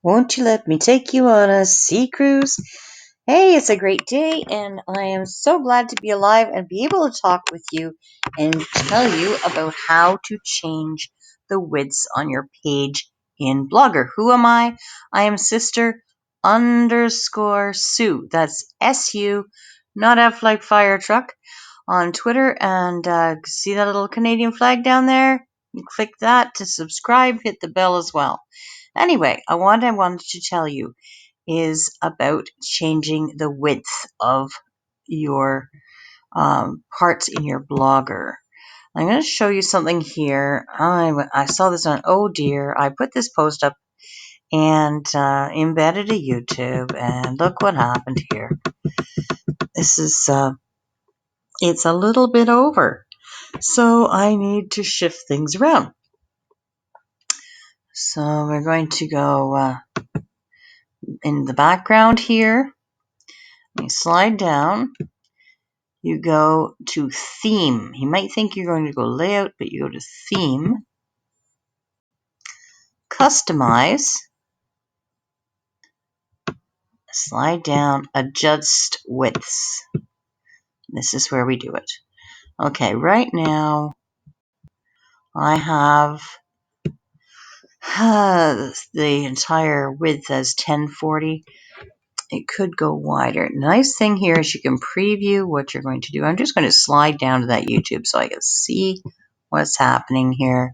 Won't you let me take you on a sea cruise? Hey, it's a great day, and I am so glad to be alive and be able to talk with you and tell you about how to change the widths on your page in Blogger. Who am I? I am sister_Sue. That's S-U, not F like fire truck, on Twitter. And see that little Canadian flag down there? You click that to subscribe, hit the bell as well. Anyway, what I wanted to tell you is about changing the width of your parts in your Blogger. I'm going to show you something here. I saw this on Oh Dear. I put this post up and embedded a YouTube, and look what happened here. This is, it's a little bit over, so I need to shift things around. So we're going to go in the background here. You slide down. You go to theme. You might think you're going to go layout, but you go to theme, customize, slide down, adjust widths. This is where we do it. Okay, right now I have the entire width as 1040. It could go wider. Nice thing here is you can preview what you're going to do. I'm just going to slide down to that YouTube so I can see what's happening here.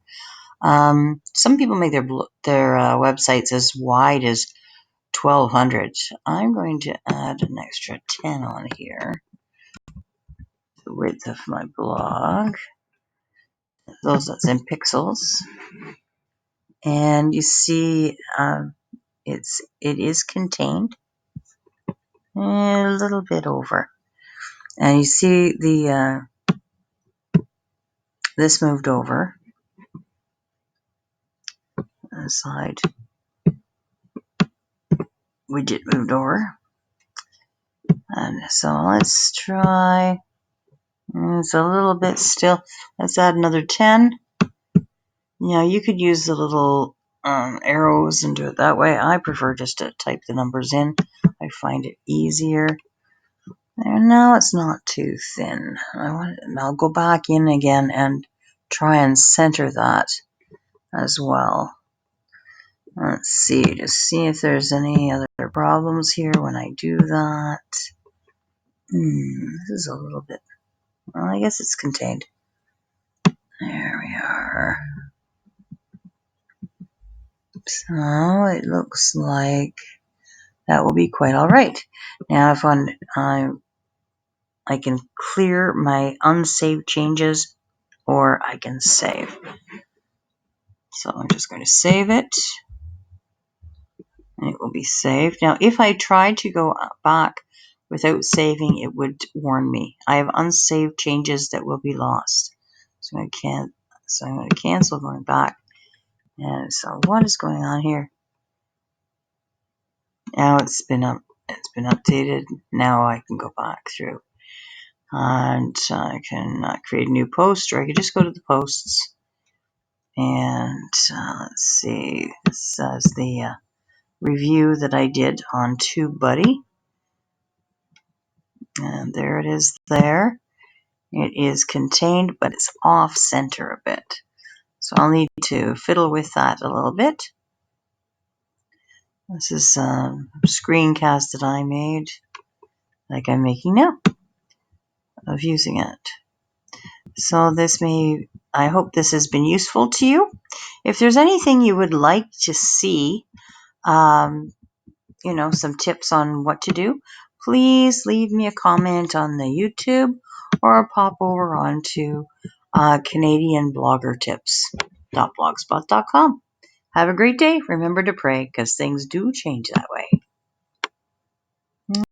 Some people make their websites as wide as 1200. I'm going to add an extra 10 on here. The width of my blog. That's in pixels. And you see it is contained. A little bit over. And you see the this moved over. The side widget moved over. And so let's try. It's a little bit still. Let's add another 10. Yeah, you could use the little arrows and do it that way. I prefer just to type the numbers in. I find it easier. There, now it's not too thin. I'll go back in again and try and center that as well. Let's see, just see if there's any other problems here when I do that. This is a little bit, well, I guess it's contained. There we are. So it looks like that will be quite all right. Now if I can clear my unsaved changes, or I can save. So I'm just going to save it. And it will be saved. Now if I tried to go back without saving, it would warn me. I have unsaved changes that will be lost. So I'm going to cancel going back. And so what is going on here? Now it's been updated. Now I can go back through. And I can create a new post, or I could just go to the posts. And let's see, this is the review that I did on TubeBuddy. And there it is there. It is contained, but it's off center a bit. So I'll need to fiddle with that a little bit. This is a screencast that I made, like I'm making now, of using it. So I hope this has been useful to you. If there's anything you would like to see, some tips on what to do, please leave me a comment on the YouTube or pop over onto CanadianBloggerTips.blogspot.com. Have a great day. Remember to pray, because things do change that way.